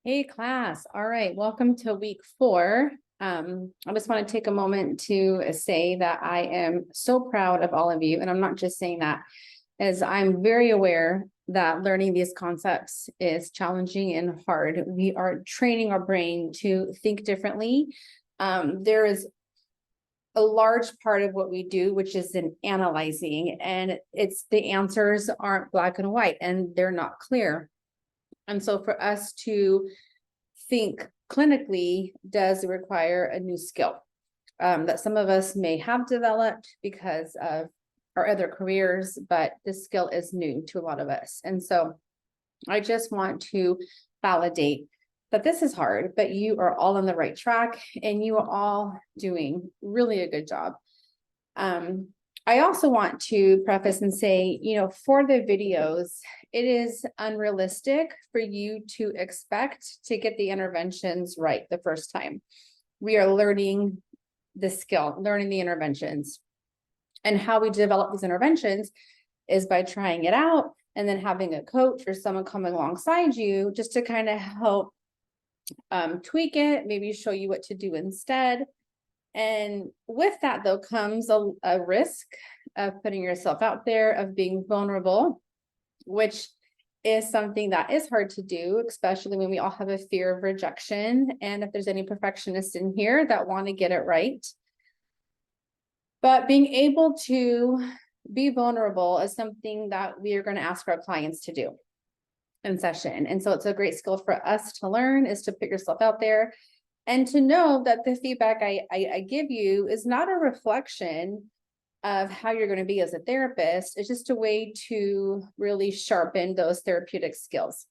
Hey class. All right. Welcome to week 4. I just want to take a moment to say that I am so proud of all of you. And I'm not just saying that, as I'm very aware that learning these concepts is challenging and hard. We are training our brain to think differently. There is a large part of what we do, which is in analyzing, and it's the answers aren't black and white and they're not clear. And so for us to think clinically does require a new skill that some of us may have developed because of our other careers, but this skill is new to a lot of us. And so I just want to validate that this is hard, but you are all on the right track and you are all doing really a good job. I also want to preface and say, for the videos, it is unrealistic for you to expect to get the interventions right the first time. We are learning the skill, learning the interventions. And how we develop these interventions is by trying it out and then having a coach or someone coming alongside you just to kind of help tweak it, maybe show you what to do instead. And with that, though, comes a risk of putting yourself out there, of being vulnerable, which is something that is hard to do, especially when we all have a fear of rejection. And if there's any perfectionists in here that want to get it right. But being able to be vulnerable is something that we are going to ask our clients to do in session. And so it's a great skill for us to learn, is to put yourself out there. And to know that the feedback I give you is not a reflection of how you're going to be as a therapist. It's just a way to really sharpen those therapeutic skills.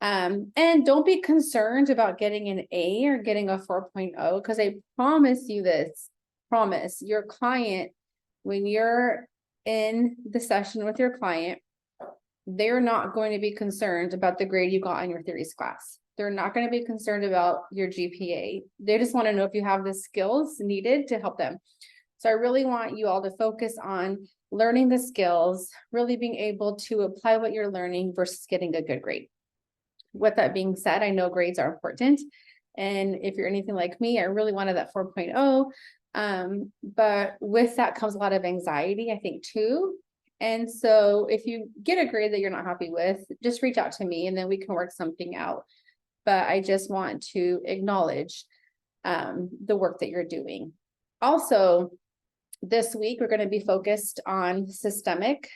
And don't be concerned about getting an A or getting a 4.0, because I promise you this, promise your client, when you're in the session with your client, they're not going to be concerned about the grade you got in your theories class. They're not going to be concerned about your GPA. They just want to know if you have the skills needed to help them. So I really want you all to focus on learning the skills, really being able to apply what you're learning versus getting a good grade. With that being said, I know grades are important. And if you're anything like me, I really wanted that 4.0. But with that comes a lot of anxiety, I think, too. And so if you get a grade that you're not happy with, just reach out to me and then we can work something out. But I just want to acknowledge the work that you're doing. Also, this week, we're going to be focused on systemic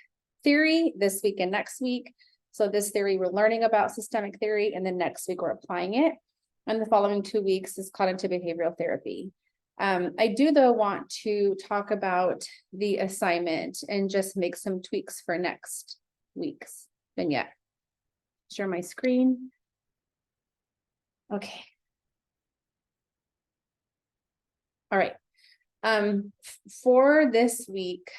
theory this week and next week. So this theory, we're learning about systemic theory, and then next week we're applying it. And the following 2 weeks is cognitive behavioral therapy. I do, though, want to talk about the assignment and just make some tweaks for next week's vignette. Share my screen. Okay. All right. For this week,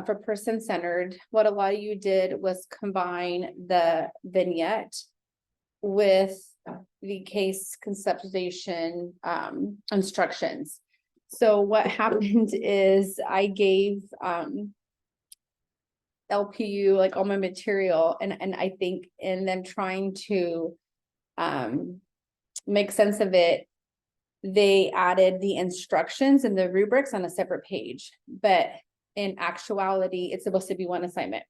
for person-centered, what a lot of you did was combine the vignette with the case conceptualization instructions. So what happened is I gave LPU like all my material, and I think in them trying to make sense of it, they added the instructions and the rubrics on a separate page, but in actuality, it's supposed to be one assignment.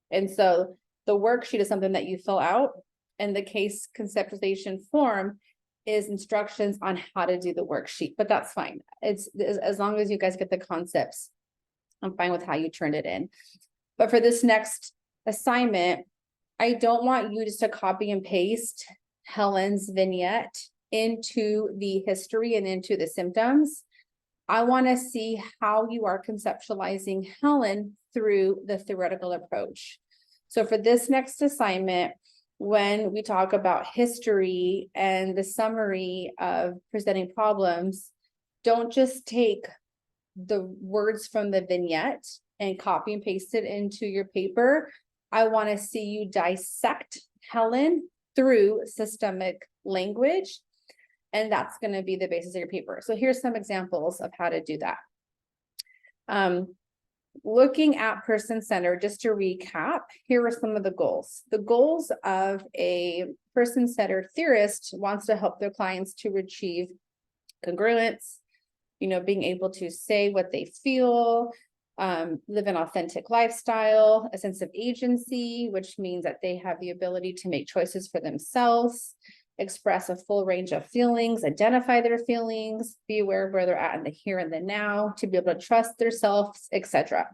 And so the worksheet is something that you fill out, and the case conceptualization form is instructions on how to do the worksheet, but that's fine. It's as long as you guys get the concepts, I'm fine with how you turned it in. But for this next assignment, I don't want you just to copy and paste Helen's vignette into the history and into the symptoms. I want to see how you are conceptualizing Helen through the theoretical approach. So for this next assignment, when we talk about history and the summary of presenting problems, don't just take the words from the vignette and copy and paste it into your paper. I want to see you dissect Helen through systemic language. And that's going to be the basis of your paper. So here's some examples of how to do that. looking at person-centered, just to recap, here are some of the goals. The goals of a person-centered theorist wants to help their clients to achieve congruence, being able to say what they feel, live an authentic lifestyle, a sense of agency, which means that they have the ability to make choices for themselves, express a full range of feelings, identify their feelings, be aware of where they're at in the here and the now, to be able to trust themselves, etc.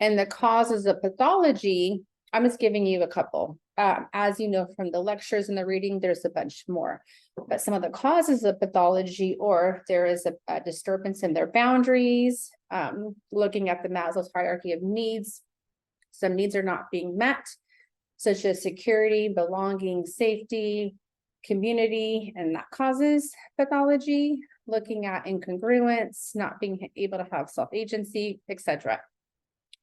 And the causes of pathology, I'm just giving you a couple. As you know from the lectures and the reading, there's a bunch more. But some of the causes of pathology, or there is a disturbance in their boundaries, looking at the Maslow's hierarchy of needs, some needs are not being met, such as security, belonging, safety, community, and that causes pathology. Looking at incongruence, not being able to have self-agency, etc.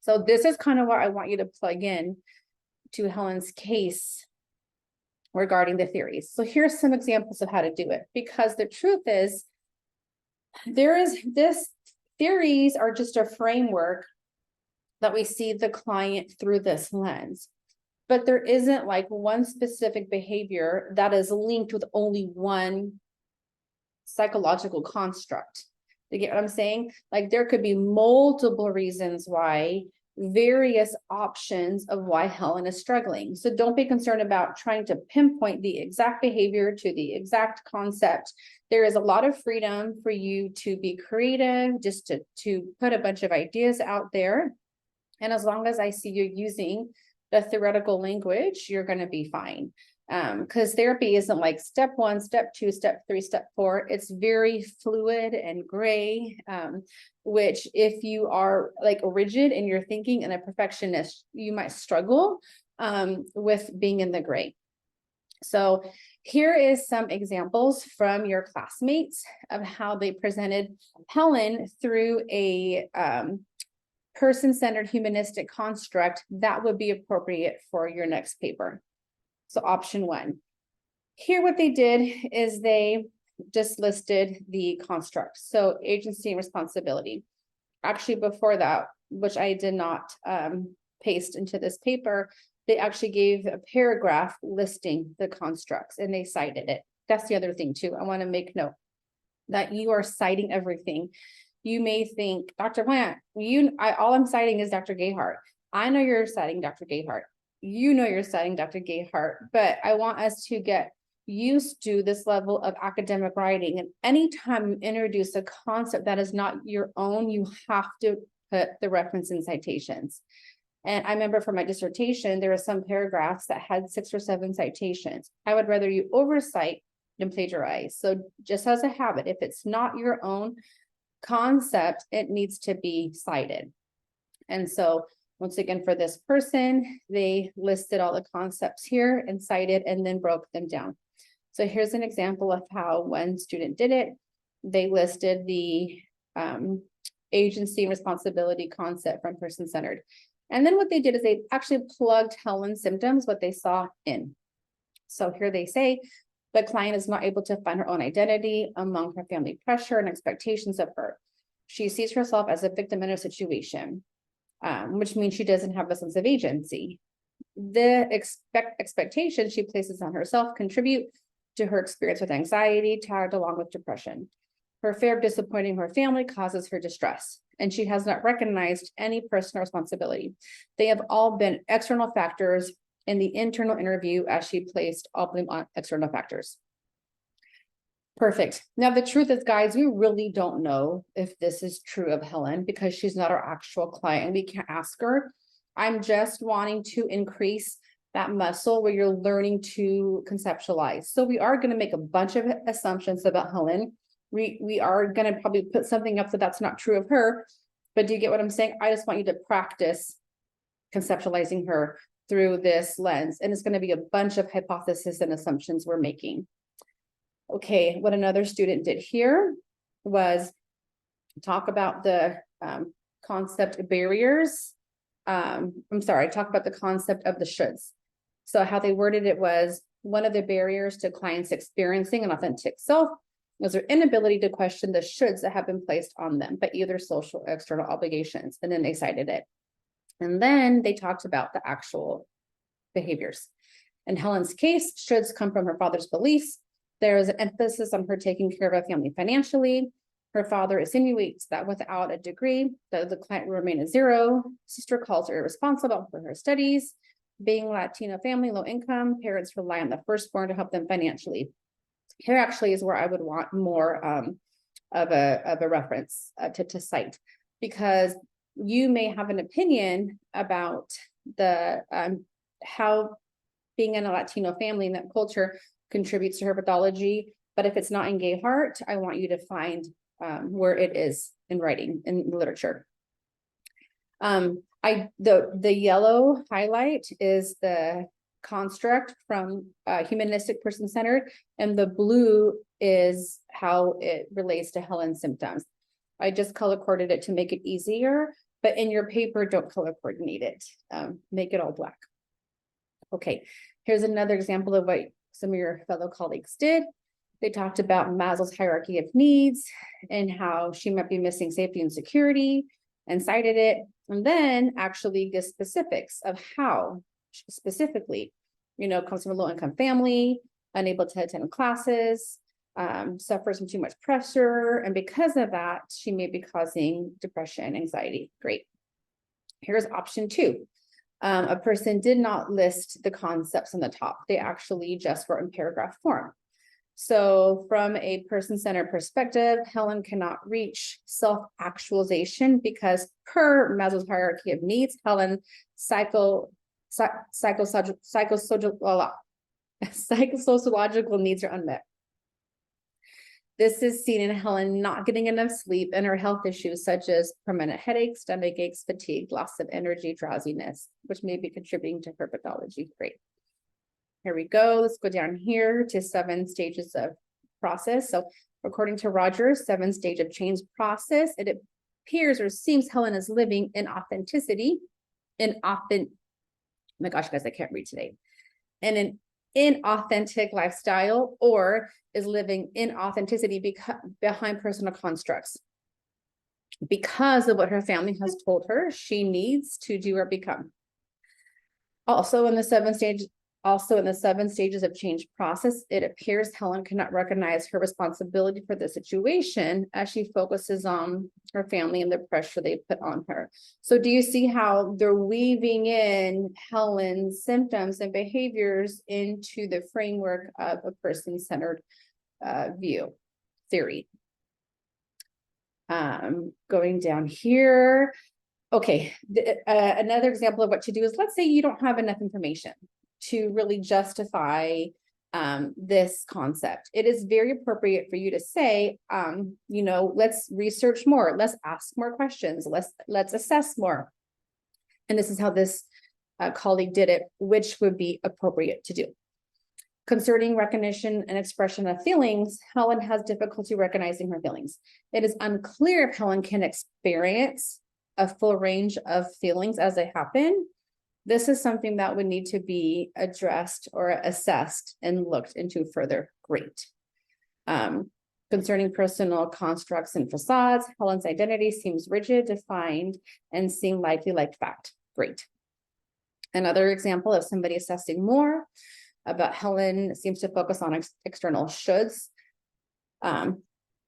So this is kind of what I want you to plug in to Helen's case regarding the theories. So here's some examples of how to do it, because the truth is, theories are just a framework that we see the client through this lens. But there isn't like one specific behavior that is linked with only one psychological construct. You get what I'm saying? Like there could be multiple reasons why, various options of why Helen is struggling. So don't be concerned about trying to pinpoint the exact behavior to the exact concept. There is a lot of freedom for you to be creative, just to put a bunch of ideas out there. And as long as I see you using the theoretical language, you're going to be fine. Because therapy isn't like step 1, step 2, step 3, step 4. It's very fluid and gray, which if you are like rigid in your thinking and a perfectionist, you might struggle with being in the gray. So here is some examples from your classmates of how they presented Helen through a person-centered humanistic construct that would be appropriate for your next paper. So option 1. Here what they did is they just listed the construct. So agency and responsibility. Actually, before that, which I did not paste into this paper, they actually gave a paragraph listing the constructs and they cited it. That's the other thing too. I want to make note that you are citing everything. You may think, Dr. Plant, all I'm citing is Dr. Gayhart. I know you're citing Dr. Gayhart. You know you're citing Dr. Gayhart, but I want us to get used to this level of academic writing. And anytime you introduce a concept that is not your own, you have to put the reference in citations. And I remember for my dissertation, there were some paragraphs that had 6 or 7 citations. I would rather you oversight than plagiarize. So just as a habit, if it's not your own concept, it needs to be cited. And so once again, for this person, they listed all the concepts here and cited and then broke them down. So here's an example of how one student did it. They listed the agency and responsibility concept from person-centered. And then what they did is they actually plugged Helen's symptoms, what they saw in. So here they say, the client is not able to find her own identity among her family pressure and expectations of her. She sees herself as a victim in a situation. Which means she doesn't have a sense of agency. The expectations she places on herself contribute to her experience with anxiety, tagged along with depression. Her fear of disappointing her family causes her distress, and she has not recognized any personal responsibility. They have all been external factors in the internal interview as she placed all blame on external factors. Perfect. Now, the truth is, guys, we really don't know if this is true of Helen because she's not our actual client and we can't ask her. I'm just wanting to increase that muscle where you're learning to conceptualize. So we are going to make a bunch of assumptions about Helen. We are going to probably put something up that's not true of her. But do you get what I'm saying? I just want you to practice conceptualizing her through this lens. And it's going to be a bunch of hypotheses and assumptions we're making. Okay, what another student did here was talk about the concept of barriers. Talk about the concept of the shoulds. So how they worded it was, one of the barriers to clients experiencing an authentic self was their inability to question the shoulds that have been placed on them by either social or external obligations. And then they cited it. And then they talked about the actual behaviors. In Helen's case, shoulds come from her father's beliefs. There is an emphasis on her taking care of her family financially. Her father insinuates that without a degree, that the client will remain a zero. Sister calls her irresponsible for her studies. Being Latino family, low income, parents rely on the firstborn to help them financially. Here actually is where I would want more of a reference to cite, because you may have an opinion about the how being in a Latino family in that culture contributes to her pathology. But if it's not in Gayheart, I want you to find where it is in writing, in literature. The yellow highlight is the construct from humanistic person-centered, and the blue is how it relates to Helen's symptoms. I just color coded it to make it easier, but in your paper, don't color coordinate it. Make it all black. Okay, here's another example of what some of your fellow colleagues did. They talked about Maslow's hierarchy of needs and how she might be missing safety and security, and cited it, and then actually give specifics of how specifically, comes from a low-income family, unable to attend classes, suffers from too much pressure, and because of that, she may be causing depression, anxiety. Great. Here's option 2. A person did not list the concepts on the top. They actually just wrote in paragraph form. So from a person-centered perspective, Helen cannot reach self-actualization because per Maslow's hierarchy of needs, Helen psychosociological needs are unmet. This is seen in Helen not getting enough sleep and her health issues such as permanent headaches, stomach aches, fatigue, loss of energy, drowsiness, which may be contributing to her pathology. Great. Here we go. Let's go down here to 7 stages of process. So according to Rogers, 7 stage of change process, it appears or seems Helen is living in authenticity, oh my gosh, guys, I can't read today. And an inauthentic lifestyle, or is living in authenticity behind personal constructs. Because of what her family has told her she needs to do or become. Also in the 7 stages of change process, it appears Helen cannot recognize her responsibility for the situation as she focuses on her family and the pressure they put on her. So do you see how they're weaving in Helen's symptoms and behaviors into the framework of a person-centered theory? Going down here. Okay, another example of what to do is, let's say you don't have enough information to really justify this concept. It is very appropriate for you to say, let's research more, let's ask more questions, let's assess more. And this is how this colleague did it, which would be appropriate to do. Concerning recognition and expression of feelings, Helen has difficulty recognizing her feelings. It is unclear if Helen can experience a full range of feelings as they happen. This is something that would need to be addressed or assessed and looked into further. Great. Concerning personal constructs and facades, Helen's identity seems rigid, defined, and seem likely like fact. Great. Another example of somebody assessing more about Helen seems to focus on external shoulds.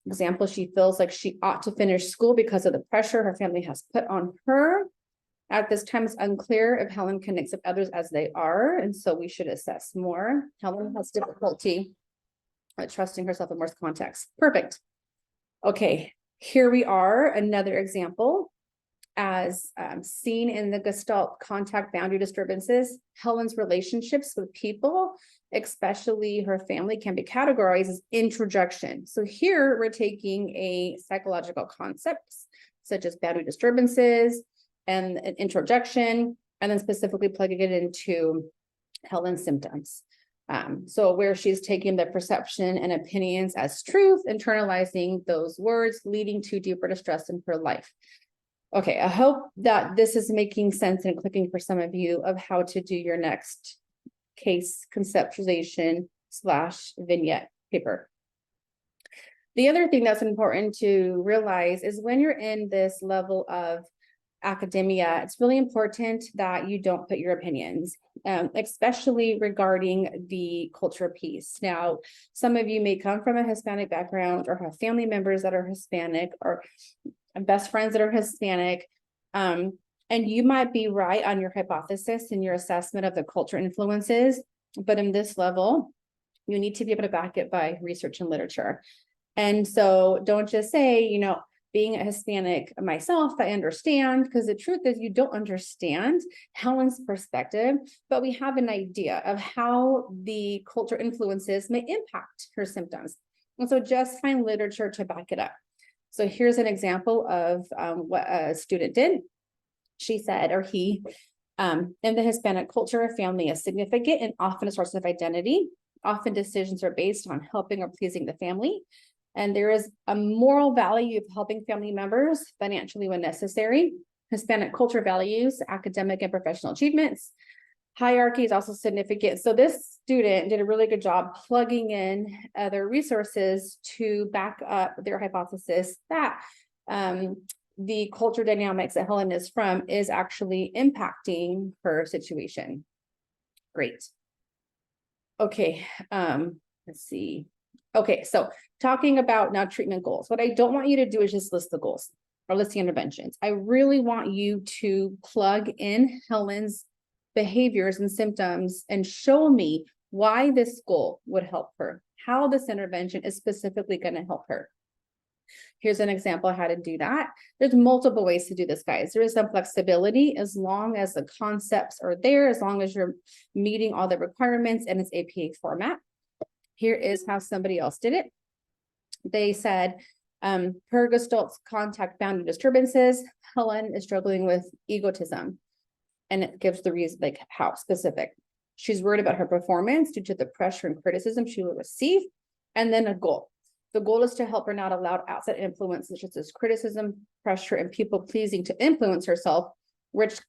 Example, she feels like she ought to finish school because of the pressure her family has put on her. At this time, it's unclear if Helen can accept others as they are, and so we should assess more. Helen has difficulty trusting herself in more context. Perfect. Okay, here we are, another example. As seen in the Gestalt contact boundary disturbances, Helen's relationships with people, especially her family, can be categorized as introjection. So here we're taking a psychological concepts such as boundary disturbances and an introjection, and then specifically plugging it into Helen's symptoms. So where she's taking the perception and opinions as truth, internalizing those words, leading to deeper distress in her life. Okay, I hope that this is making sense and clicking for some of you of how to do your next case conceptualization / vignette paper. The other thing that's important to realize is when you're in this level of academia, it's really important that you don't put your opinions, especially regarding the culture piece. Now, some of you may come from a Hispanic background or have family members that are Hispanic or best friends that are Hispanic. And you might be right on your hypothesis and your assessment of the culture influences, but in this level, you need to be able to back it by research and literature. And so don't just say, you know, being a Hispanic myself, I understand, because the truth is you don't understand Helen's perspective, but we have an idea of how the culture influences may impact her symptoms. And so just find literature to back it up. So here's an example of what a student did. She said, or he, in the Hispanic culture, family is significant and often a source of identity. Often decisions are based on helping or pleasing the family. And there is a moral value of helping family members financially when necessary. Hispanic culture values academic and professional achievements. Hierarchy is also significant. So this student did a really good job plugging in other resources to back up their hypothesis that the culture dynamics that Helen is from is actually impacting her situation. Great. Okay, let's see. Okay, so talking about now treatment goals. What I don't want you to do is just list the goals or list the interventions. I really want you to plug in Helen's behaviors and symptoms and show me why this goal would help her, how this intervention is specifically going to help her. Here's an example of how to do that. There's multiple ways to do this, guys. There is some flexibility as long as the concepts are there, as long as you're meeting all the requirements and it's APA format. Here is how somebody else did it. They said, per Gestalt's contact boundary disturbances, Helen is struggling with egotism. And it gives the reason, like how specific. She's worried about her performance due to the pressure and criticism she will receive. And then a goal. The goal is to help her not allow outside influences such as criticism, pressure, and people pleasing to influence herself, which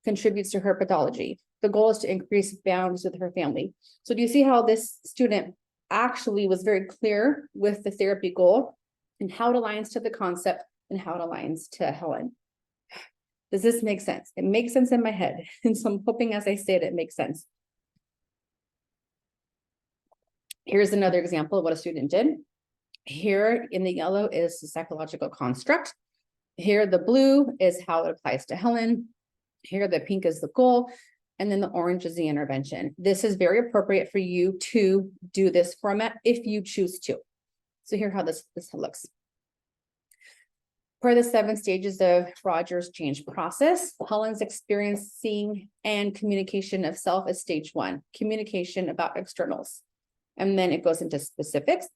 contributes to her pathology. The goal is to increase boundaries with her family. So do you see how this student actually was very clear with the therapy goal and how it aligns to the concept and how it aligns to Helen? Does this make sense? It makes sense in my head. And so I'm hoping as I say it makes sense. Here's another example of what a student did. Here in the yellow is the psychological construct. Here the blue is how it applies to Helen. Here the pink is the goal. And then the orange is the intervention. This is very appropriate for you to do this format if you choose to. So here how this looks. Per the 7 stages of Rogers' change process, Helen's experiencing and communication of self is stage 1, communication about externals. And then it goes into specifics.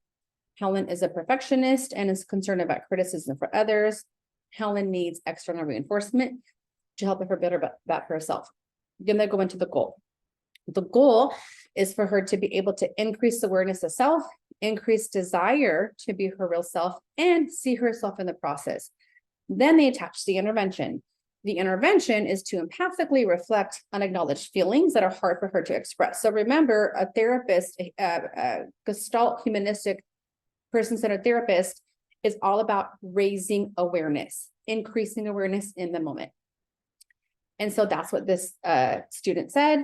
Helen is a perfectionist and is concerned about criticism for others. Helen needs external reinforcement to help her better about herself. Then they go into the goal. The goal is for her to be able to increase awareness of self, increase desire to be her real self, and see herself in the process. Then they attach the intervention. The intervention is to empathically reflect unacknowledged feelings that are hard for her to express. So remember, a therapist, a Gestalt humanistic person-centered therapist is all about raising awareness, increasing awareness in the moment. And so that's what this student said.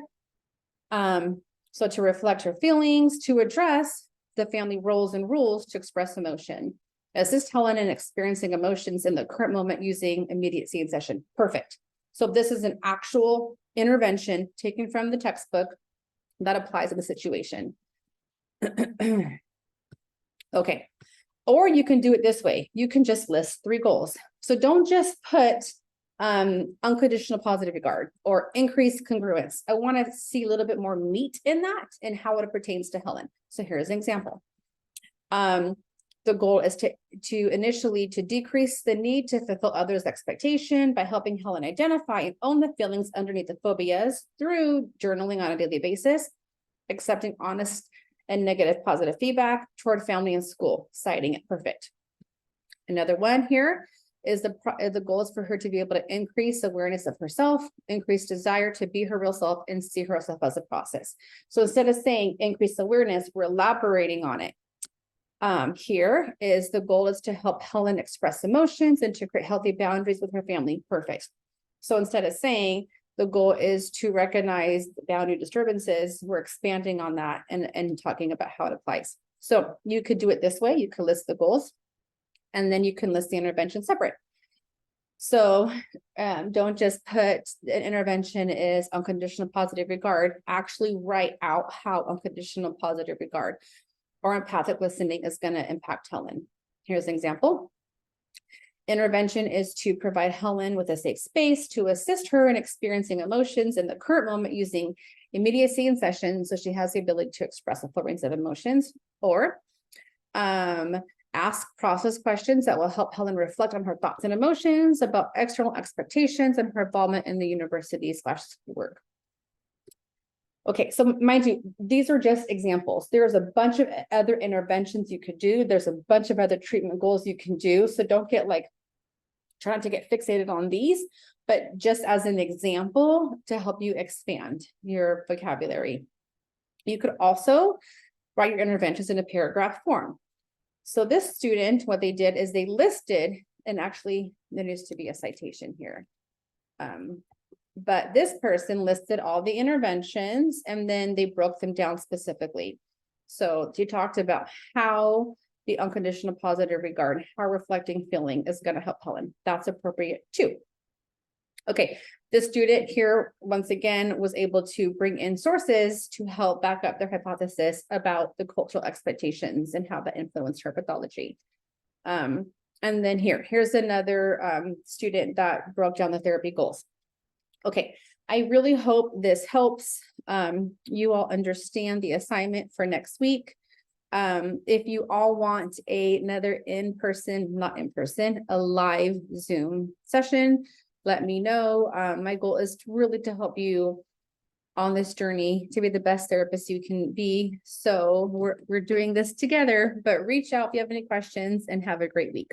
So to reflect her feelings, to address the family roles and rules to express emotion. Assist Helen in experiencing emotions in the current moment using immediacy in session. Perfect. So this is an actual intervention taken from the textbook that applies in the situation. Okay. Or you can do it this way. You can just list 3 goals. So don't just put unconditional positive regard or increased congruence. I want to see a little bit more meat in that and how it pertains to Helen. So here's an example. The goal is to initially decrease the need to fulfill others' expectation by helping Helen identify and own the feelings underneath the phobias through journaling on a daily basis, accepting honest and negative positive feedback toward family and school, citing it. Perfect. Another one here is the goal is for her to be able to increase awareness of herself, increase desire to be her real self, and see herself as a process. So instead of saying increase awareness, we're elaborating on it. Here is the goal is to help Helen express emotions and to create healthy boundaries with her family. Perfect. So instead of saying the goal is to recognize the boundary disturbances, we're expanding on that and talking about how it applies. So you could do it this way. You could list the goals and then you can list the intervention separate. So don't just put an intervention is unconditional positive regard, actually write out how unconditional positive regard or empathic listening is going to impact Helen. Here's an example. Intervention is to provide Helen with a safe space to assist her in experiencing emotions in the current moment using immediacy in session so she has the ability to express a full range of emotions. Or ask process questions that will help Helen reflect on her thoughts and emotions about external expectations and her involvement in the university/school work. Okay, so mind you, these are just examples. There's a bunch of other interventions you could do. There's a bunch of other treatment goals you can do. So don't get try not to get fixated on these, but just as an example to help you expand your vocabulary. You could also write your interventions in a paragraph form. So this student, what they did is they listed, and actually there needs to be a citation here. But this person listed all the interventions and then they broke them down specifically. So you talked about how the unconditional positive regard, how reflecting feeling is going to help Helen. That's appropriate too. Okay, the student here, once again, was able to bring in sources to help back up their hypothesis about the cultural expectations and how that influenced her pathology. And then here's another student that broke down the therapy goals. Okay, I really hope this helps you all understand the assignment for next week. If you all want another a live Zoom session, let me know. My goal is really to help you on this journey to be the best therapist you can be. So we're doing this together, but reach out if you have any questions and have a great week.